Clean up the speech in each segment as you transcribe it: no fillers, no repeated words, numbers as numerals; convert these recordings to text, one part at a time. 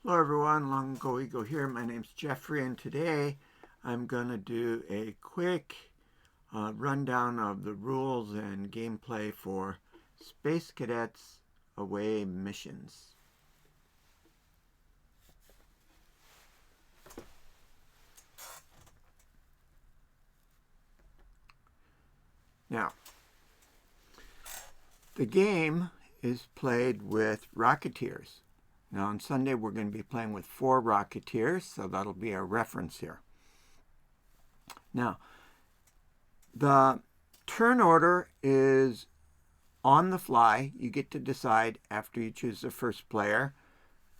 Hello everyone, Long Ago Eagle here. My name's Jeffrey, and today I'm going to do a quick rundown of the rules and gameplay for Space Cadets away missions. Now, the game is played with Rocketeers. Now on Sunday we're going to be playing with 4 Rocketeers, so that'll be our reference here. Now, the turn order is on the fly. You get to decide after you choose the first player.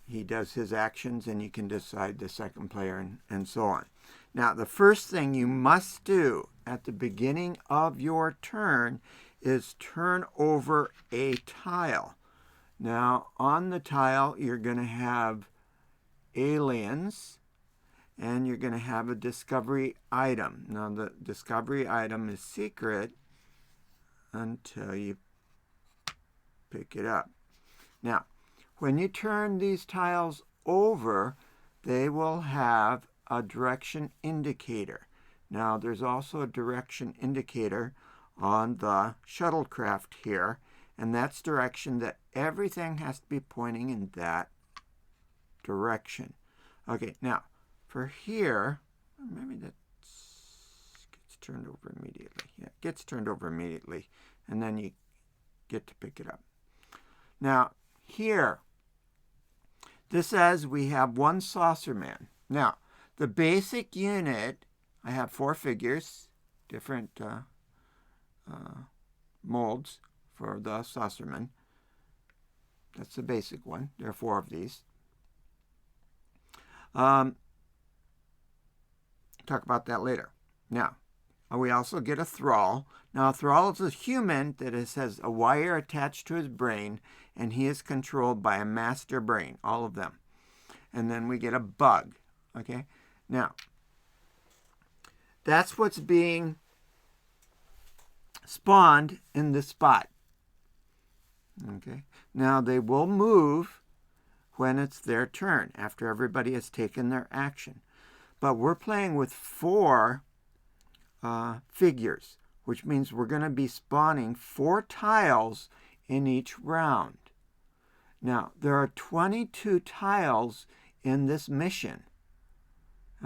He does his actions and you can decide the second player and so on. Now, the first thing you must do at the beginning of your turn is turn over a tile. Now, on the tile, you're going to have aliens, and you're going to have a discovery item. Now, the discovery item is secret until you pick it up. Now, when you turn these tiles over, they will have a direction indicator. Now, there's also a direction indicator on the shuttlecraft here, and that's direction that everything has to be pointing in that direction. Okay, now for here, maybe that gets turned over immediately. Yeah, it gets turned over immediately, and then you get to pick it up. Now here, this says we have 1 saucer man. Now, the basic unit, I have 4 figures, different molds for the saucerman. That's the basic one. There are 4 of these. Talk about that later. Now, we also get a thrall. Now, a thrall is a human that has a wire attached to his brain, and he is controlled by a master brain, all of them. And then we get a bug. Okay? Now, that's what's being spawned in this spot. Okay. Now they will move when it's their turn, after everybody has taken their action. But we're playing with 4 figures, which means we're going to be spawning 4 tiles in each round. Now, there are 22 tiles in this mission.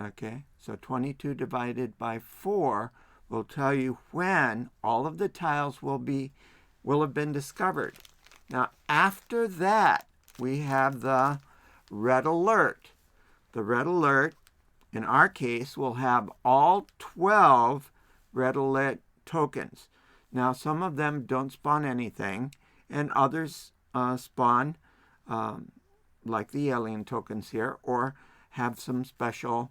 Okay, so 22 divided by 4 will tell you when all of the tiles will have been discovered. Now, after that, we have the red alert. The red alert, in our case, will have all 12 red alert tokens. Now, some of them don't spawn anything, and others spawn, like the alien tokens here, or have some special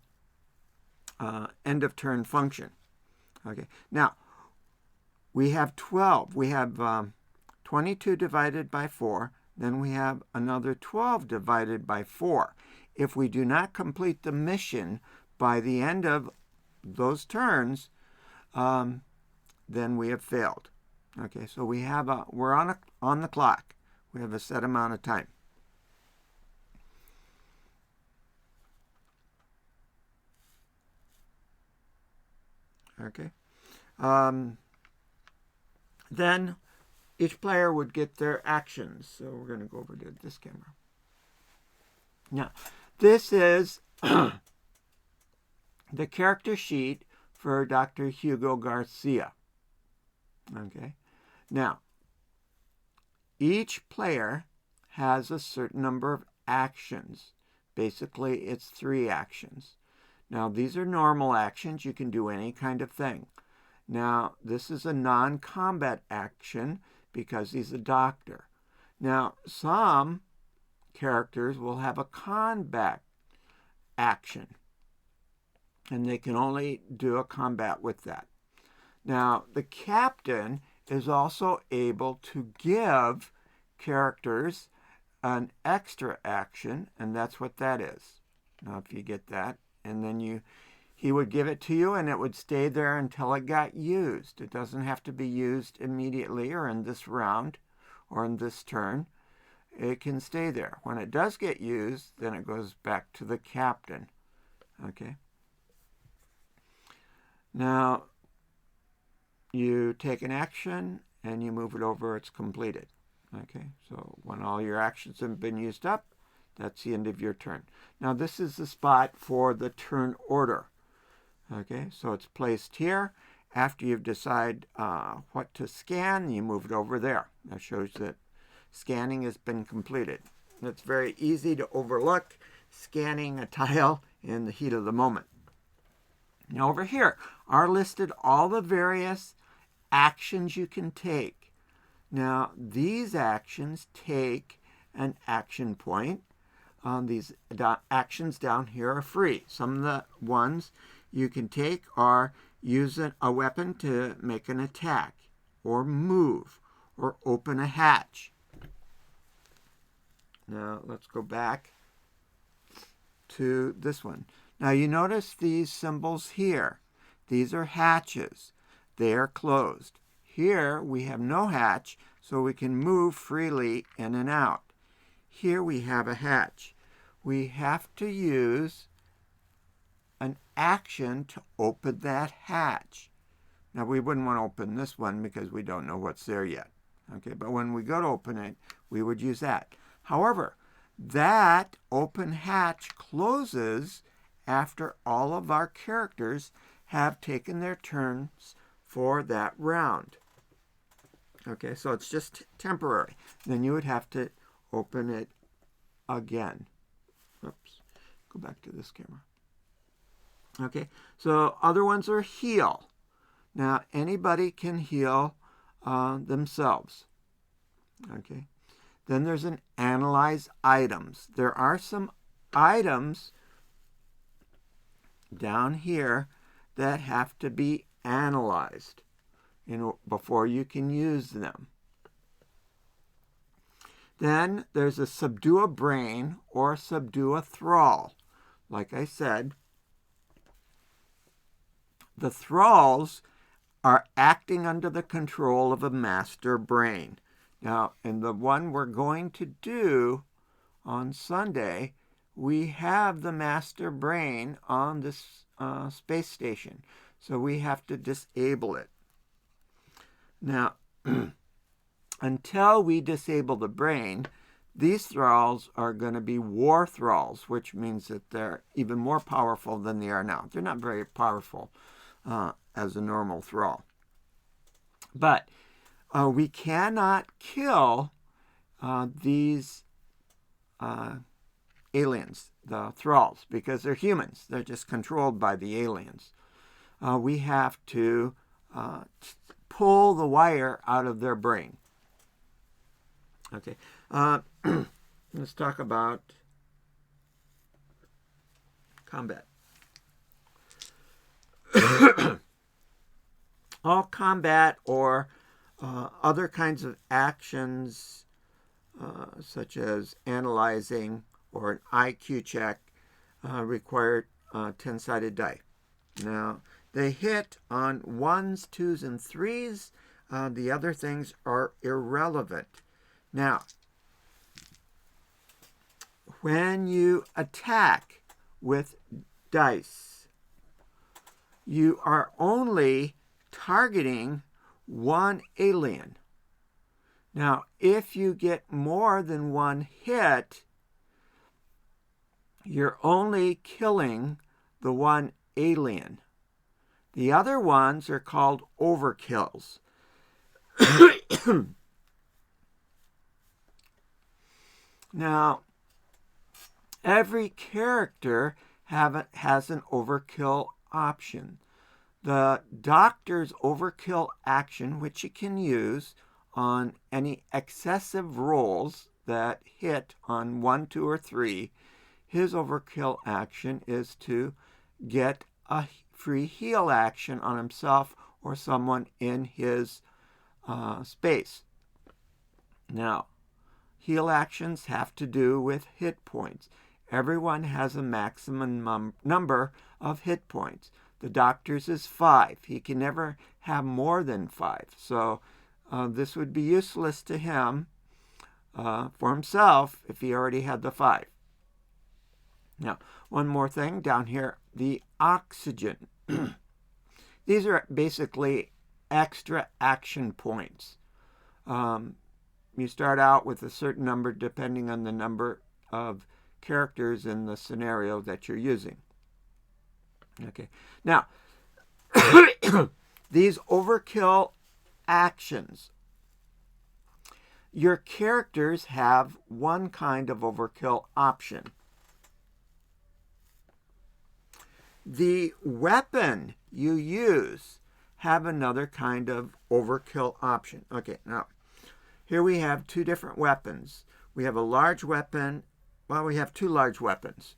end-of-turn function. Okay. Now, we have 12. We have 22 divided by 4. Then we have another 12 divided by 4. If we do not complete the mission by the end of those turns, then we have failed. Okay, so we're on the clock. We have a set amount of time. Okay. Then each player would get their actions. So we're going to go over to this camera. Now, this is the character sheet for Dr. Hugo Garcia. Okay. Now, each player has a certain number of actions. Basically, it's 3 actions. Now, these are normal actions. You can do any kind of thing. Now, this is a non-combat action because he's a doctor. Now, some characters will have a combat action, and they can only do a combat with that. Now, the captain is also able to give characters an extra action, and that's what that is. Now, if you get that, and then he would give it to you, and it would stay there until it got used. It doesn't have to be used immediately or in this round or in this turn. it can stay there. When it does get used, then it goes back to the captain. Okay. Now, you take an action and you move it over, it's completed. Okay, so when all your actions have been used up, that's the end of your turn. Now, this is the spot for the turn order. Okay, so it's placed here. After you've decided what to scan, you move it over there. That shows that scanning has been completed. It's very easy to overlook scanning a tile in the heat of the moment. Now over here are listed all the various actions you can take. Now these actions take an action point. These actions down here are free. Some of the ones you can take are use a weapon to make an attack, or move, or open a hatch. Now let's go back to this one. Now you notice these symbols here. These are hatches. They are closed. Here we have no hatch, so we can move freely in and out. Here we have a hatch. We have to use an action to open that hatch. Now we wouldn't want to open this one because we don't know what's there yet. Okay, but when we go to open it, we would use that. However, that open hatch closes after all of our characters have taken their turns for that round. Okay, so it's just temporary. Then you would have to open it again. Oops, go back to this camera. Okay, so other ones are heal. Now, anybody can heal themselves. Okay, then there's an analyze items. There are some items down here that have to be analyzed before you can use them. Then there's a subdue a brain or subdue a thrall. Like I said, the thralls are acting under the control of a master brain. Now, in the one we're going to do on Sunday, we have the master brain on this space station. So we have to disable it. Now, until we disable the brain, these thralls are going to be war thralls, which means that they're even more powerful than they are now. They're not very powerful as a normal thrall. But we cannot kill these aliens, the thralls, because they're humans. They're just controlled by the aliens. We have to pull the wire out of their brain. Okay, let's talk about combat. All combat or other kinds of actions, such as analyzing or an IQ check, require 10-sided die. Now, they hit on 1s, 2s, and 3s. The other things are irrelevant. Now, when you attack with dice, you are only targeting one alien. Now, if you get more than one hit, you're only killing the one alien. The other ones are called overkills. Now, every character has an overkill option. The doctor's overkill action, which you can use on any excessive rolls that hit on 1, 2, or 3, his overkill action is to get a free heal action on himself or someone in his space. Now, heal actions have to do with hit points. Everyone has a maximum number of hit points. The doctor's is 5. He can never have more than 5. So this would be useless to him for himself if he already had the 5. Now, one more thing down here, the oxygen. These are basically extra action points. You start out with a certain number depending on the number of characters in the scenario that you're using. Okay. Now, these overkill actions. Your characters have one kind of overkill option. The weapon you use have another kind of overkill option. Okay, now, here we have 2 different weapons. We have a large weapon. Well, we have 2 large weapons.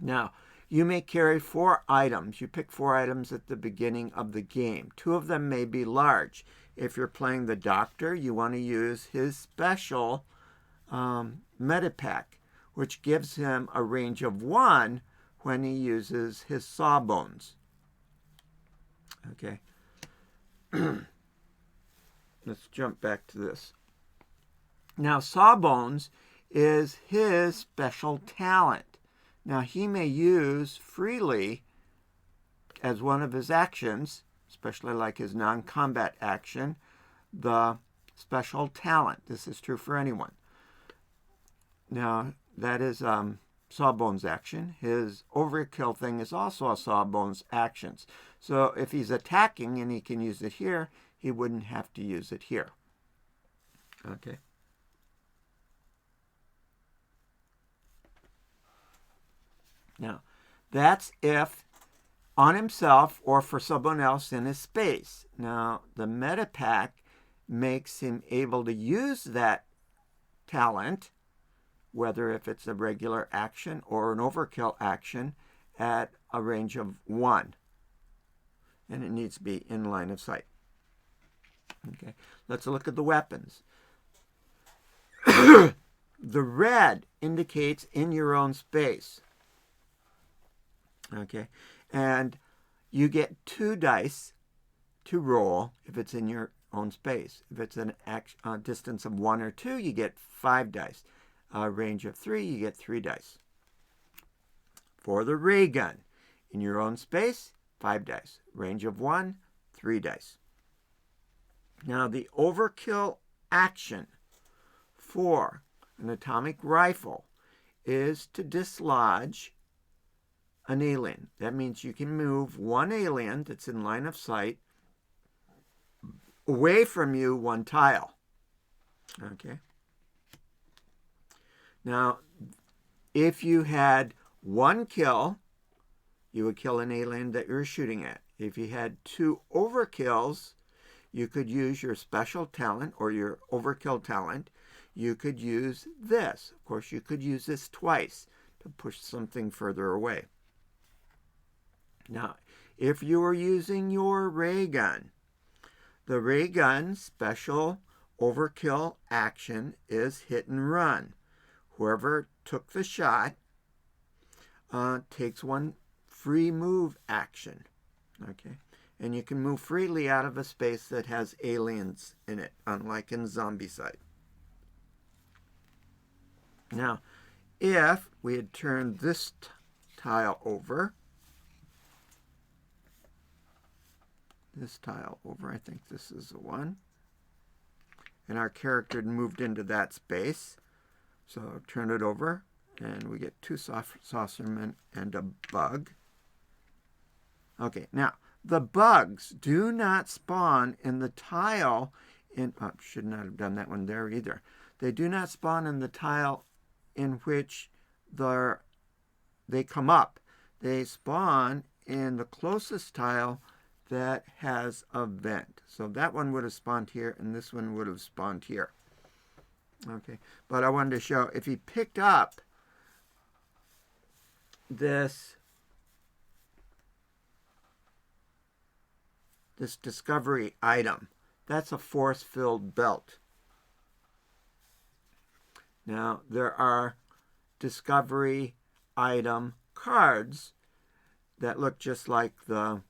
Now, you may carry 4 items. You pick 4 items at the beginning of the game. 2 of them may be large. If you're playing the doctor, you want to use his special Medipack, which gives him a range of 1 when he uses his sawbones. Okay. Let's jump back to this. Now, sawbones is his special talent. Now, he may use freely as one of his actions, especially like his non-combat action, the special talent. This is true for anyone. Now, that is Sawbones' action. His overkill thing is also a Sawbones' actions. So if he's attacking and he can use it here, he wouldn't have to use it here. Okay. Now, that's if on himself or for someone else in his space. Now, the Medipack makes him able to use that talent, whether if it's a regular action or an overkill action, at a range of 1. And it needs to be in line of sight. Okay, let's look at the weapons. The red indicates in your own space. Okay, and you get 2 dice to roll if it's in your own space. If it's a distance of 1 or 2, you get 5 dice. A range of 3, you get 3 dice. For the ray gun, in your own space, 5 dice. Range of 1, 3 dice. Now, the overkill action for an atomic rifle is to dislodge an alien. That means you can move 1 alien that's in line of sight away from you 1 tile. Okay. Now, if you had 1 kill, you would kill an alien that you're shooting at. If you had 2 overkills, you could use your special talent or your overkill talent. You could use this. Of course, you could use this twice to push something further away. Now, if you are using your ray gun, the ray gun special overkill action is hit and run. Whoever took the shot takes 1 free move action. Okay, and you can move freely out of a space that has aliens in it, unlike in Zombicide. Now, if we had turned this tile over, I think this is the one, and our character had moved into that space, so turn it over, and we get 2 saucermen and a bug. Okay, now, the bugs do not spawn in the tile should not have done that one there either. They do not spawn in the tile in which they come up. They spawn in the closest tile that has a vent. So that one would have spawned here, and this one would have spawned here. Okay, but I wanted to show, if he picked up this discovery item, that's a force-filled belt. Now, there are discovery item cards that look just like the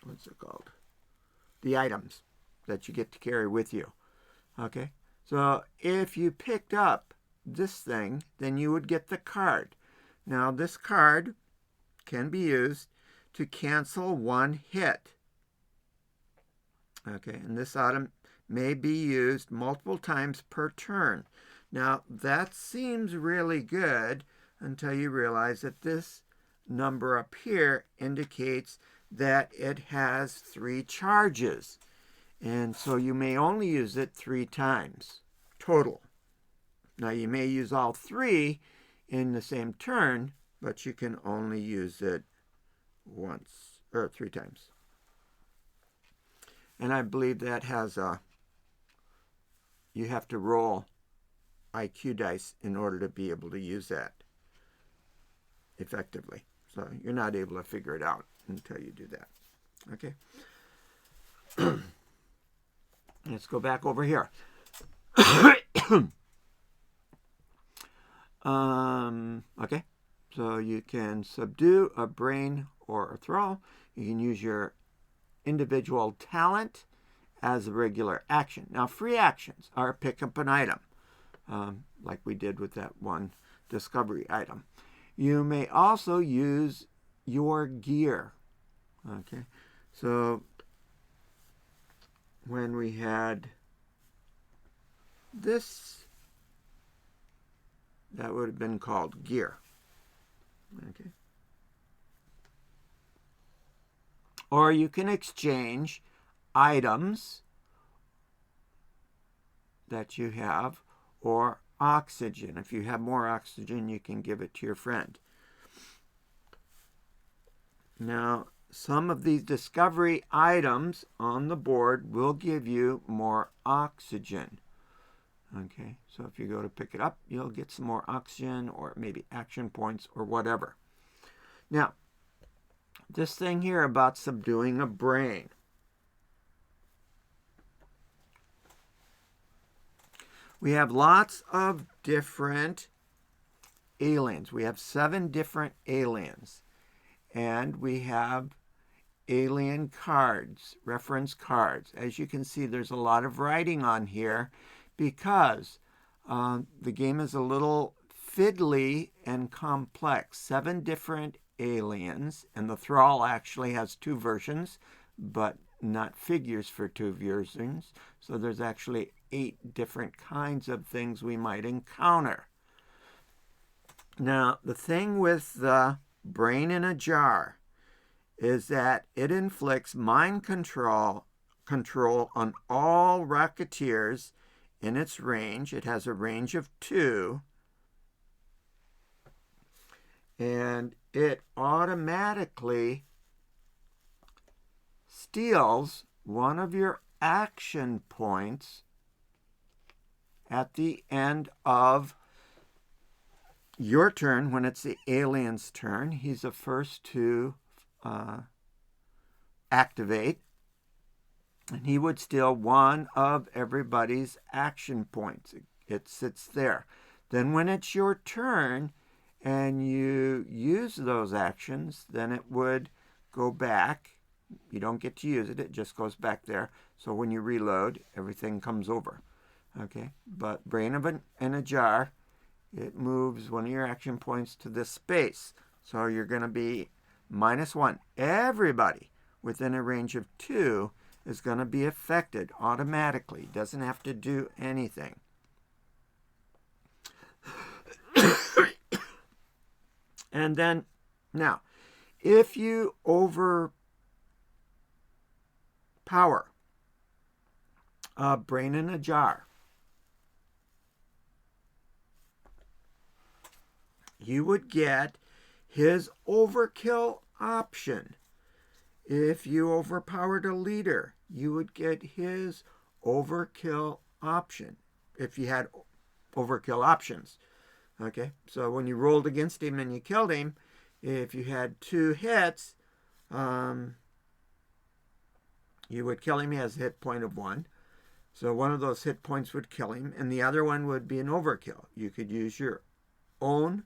what's it called? the items that you get to carry with you. Okay, so if you picked up this thing, then you would get the card. Now, this card can be used to cancel one hit. Okay, and this item may be used multiple times per turn. Now, that seems really good until you realize that this number up here indicates that it has 3 charges. And so you may only use it 3 times total. Now, you may use all 3 in the same turn, but you can only use it once or 3 times. And I believe that has you have to roll IQ dice in order to be able to use that effectively. So you're not able to figure it out until you do that. Okay. Let's go back over here. Okay. So you can subdue a brain or a thrall. You can use your individual talent as a regular action. Now, free actions are pick up an item, like we did with that one discovery item. You may also use your gear. Okay, so when we had this, that would have been called gear. Okay. Or you can exchange items that you have or oxygen. If you have more oxygen, you can give it to your friend. Now, some of these discovery items on the board will give you more oxygen. Okay, so if you go to pick it up, you'll get some more oxygen or maybe action points or whatever. Now, this thing here about subduing a brain. We have lots of different aliens. We have 7 different aliens. And we have alien cards, reference cards. As you can see, there's a lot of writing on here because the game is a little fiddly and complex. 7 different aliens, and the thrall actually has 2 versions, but not figures for 2 versions. So there's actually 8 different kinds of things we might encounter. Now, the thing with the brain in a jar is that it inflicts mind control on all Rocketeers in its range. It has a range of 2. And it automatically steals one of your action points at the end of your turn. When it's the alien's turn, he's the first to activate, and he would steal one of everybody's action points. It sits there. Then when it's your turn and you use those actions, then it would go back. You don't get to use it. It just goes back there. So when you reload, everything comes over. Okay, but brain in a jar, it moves one of your action points to this space. So you're going to be -1. Everybody within a range of 2 is going to be affected automatically. Doesn't have to do anything. And then, now, if you overpower a brain in a jar, you would get his overkill option. If you overpowered a leader, you would get his overkill option. If you had overkill options. Okay, so when you rolled against him and you killed him, if you had 2 hits, you would kill him. He has a hit point of 1. So one of those hit points would kill him, and the other one would be an overkill. You could use your own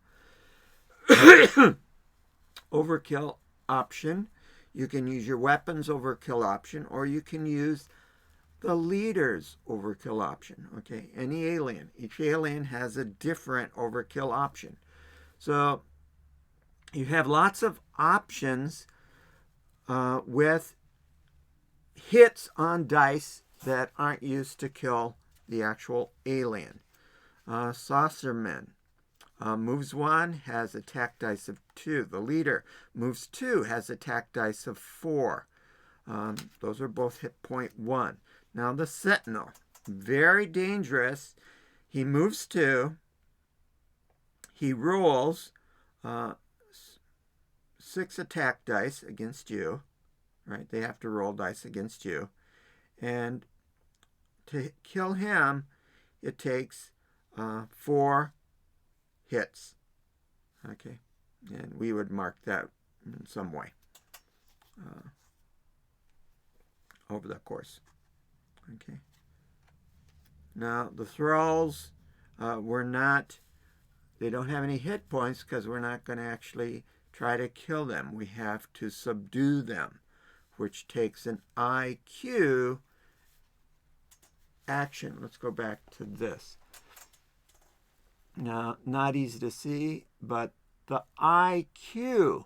overkill option. You can use your weapons overkill option, or you can use the leader's overkill option. Okay, any alien. Each alien has a different overkill option. So you have lots of options with hits on dice that aren't used to kill the actual alien. Saucermen. Moves 1, has attack dice of 2. The leader moves 2, has attack dice of 4. Those are both hit point 1. Now the sentinel, very dangerous. He moves 2. He rolls 6 attack dice against you. Right? They have to roll dice against you. And to kill him, it takes 4 hits. Okay, and we would mark that in some way over the course. Okay. Now the thralls they don't have any hit points because we're not going to actually try to kill them. We have to subdue them, which takes an IQ action. Let's go back to this. Now, not easy to see, but the IQ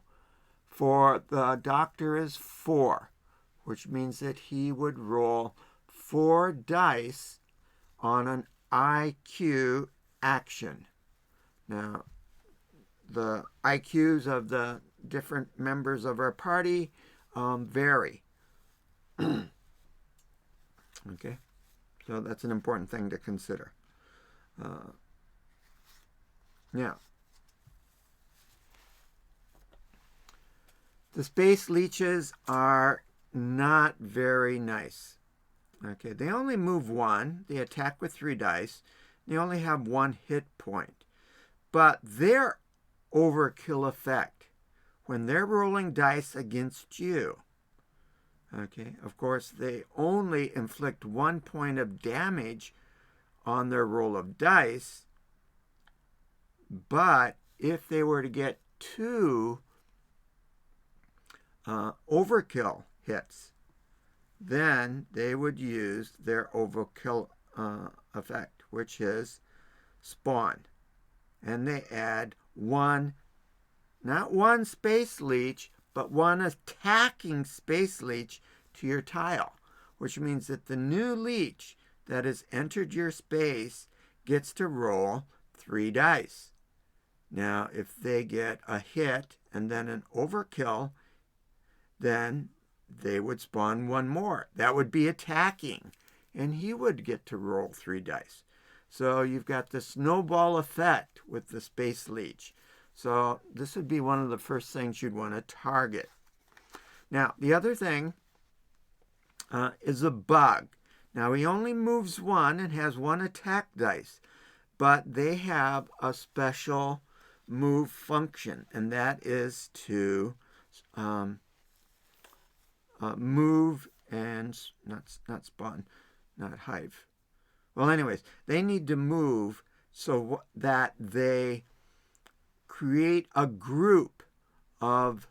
for the doctor is 4, which means that he would roll 4 dice on an IQ action. Now, the IQs of the different members of our party vary. Okay, so that's an important thing to consider. Now, the space leeches are not very nice. Okay, they only move 1. They attack with 3 dice. They only have 1 hit point. But their overkill effect, when they're rolling dice against you, okay, of course, they only inflict 1 point of damage on their roll of dice. But if they were to get 2 overkill hits, then they would use their overkill effect, which is spawn. And they add 1, not 1 space leech, but 1 attacking space leech to your tile, which means that the new leech that has entered your space gets to roll 3 dice. Now, if they get a hit and then an overkill, then they would spawn 1 more. That would be attacking, and he would get to roll 3 dice. So you've got the snowball effect with the space leech. So this would be one of the first things you'd want to target. Now, the other thing is a bug. Now, he only moves 1 and has 1 attack dice, but they have a special move function, and that is to move and not spawn, not hive. Well, anyways, they need to move so that they create a group of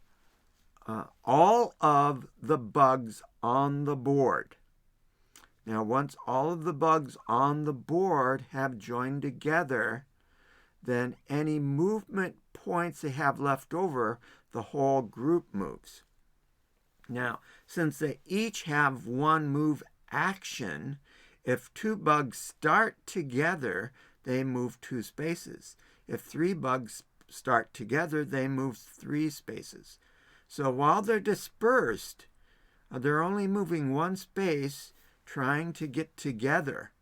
all of the bugs on the board. Now, once all of the bugs on the board have joined together, then any movement points they have left over, the whole group moves. Now, since they each have 1 move action, if 2 bugs start together, they move 2 spaces. If 3 bugs start together, they move 3 spaces. So while they're dispersed, they're only moving 1 space trying to get together.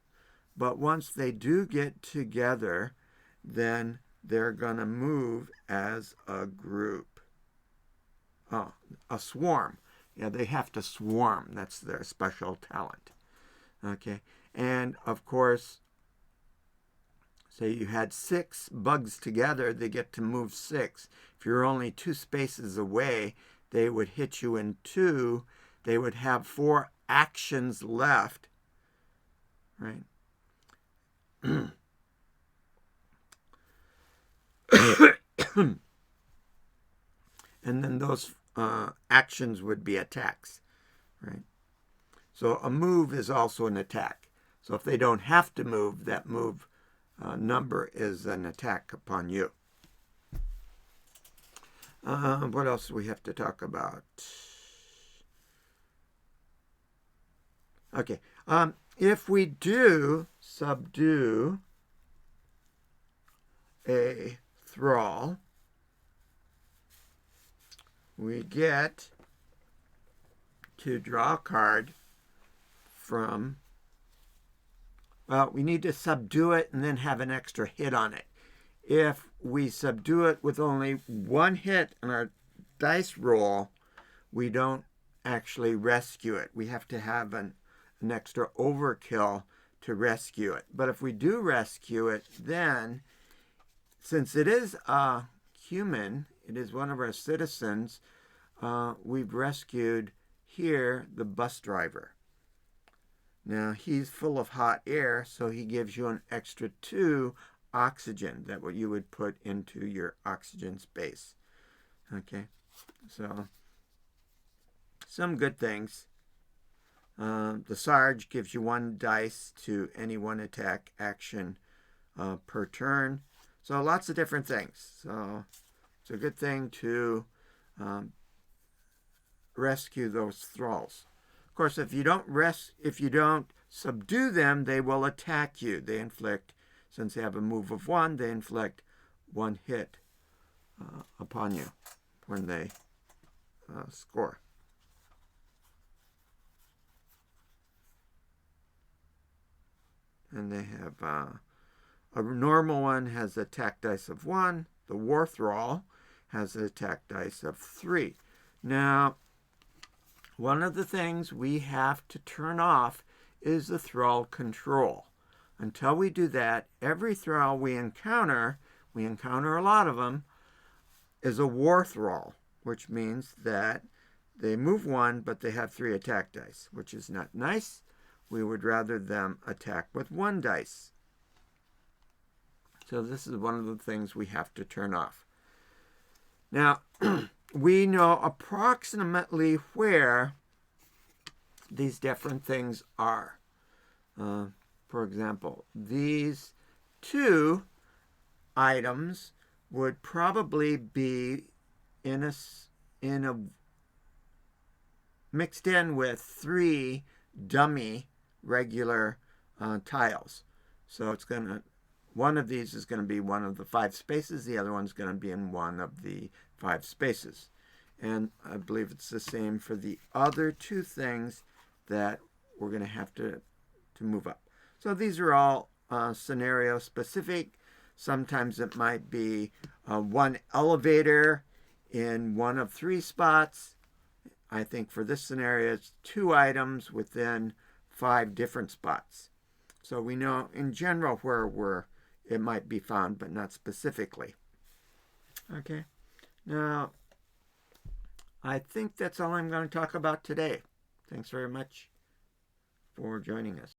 But once they do get together, then they're going to move as a group. Oh, a swarm. Yeah, they have to swarm. That's their special talent. Okay, and of course, say you had 6 bugs together, they get to move 6. If you're only 2 spaces away, they would hit you in 2. They would have 4 actions left, right? And then those actions would be attacks, right? So a move is also an attack. So if they don't have to move, that move number is an attack upon you. What else do we have to talk about? Okay. If we do subdue a thrall, we get to draw a card from, well, we need to subdue it and then have an extra hit on it. If we subdue it with only one hit on our dice roll, we don't actually rescue it. We have to have an extra overkill to rescue it. But if we do rescue it, then since it is a human, it is one of our citizens, we've rescued here the bus driver. Now he's full of hot air, so he gives you an extra 2 oxygen, that what you would put into your oxygen space. Okay, so some good things. The Sarge gives you 1 dice to any 1 attack action per turn. So lots of different things. So it's a good thing to rescue those thralls. Of course, if you don't subdue them, they will attack you. They inflict, since they have a move of 1, they inflict 1 hit upon you when they score. And they have a normal one has attack dice of 1. The War Thrall has an attack dice of 3. Now, one of the things we have to turn off is the thrall control. Until we do that, every thrall we encounter a lot of them, is a War Thrall, which means that they move 1, but they have 3 attack dice, which is not nice. We would rather them attack with 1 dice. So this is one of the things we have to turn off. Now, we know approximately where these different things are. For example, these 2 items would probably be in a mixed in with 3 dummy regular tiles. So it's going to, one of these is going to be one of the 5 spaces, the other one's going to be in one of the 5 spaces. And I believe it's the same for the other 2 things that we're going to have to move up. So these are all scenario specific. Sometimes it might be 1 elevator in one of 3 spots. I think for this scenario, it's 2 items within 5 different spots. So we know in general where it might be found, but not specifically. Okay. Now, I think that's all I'm going to talk about today. Thanks very much for joining us.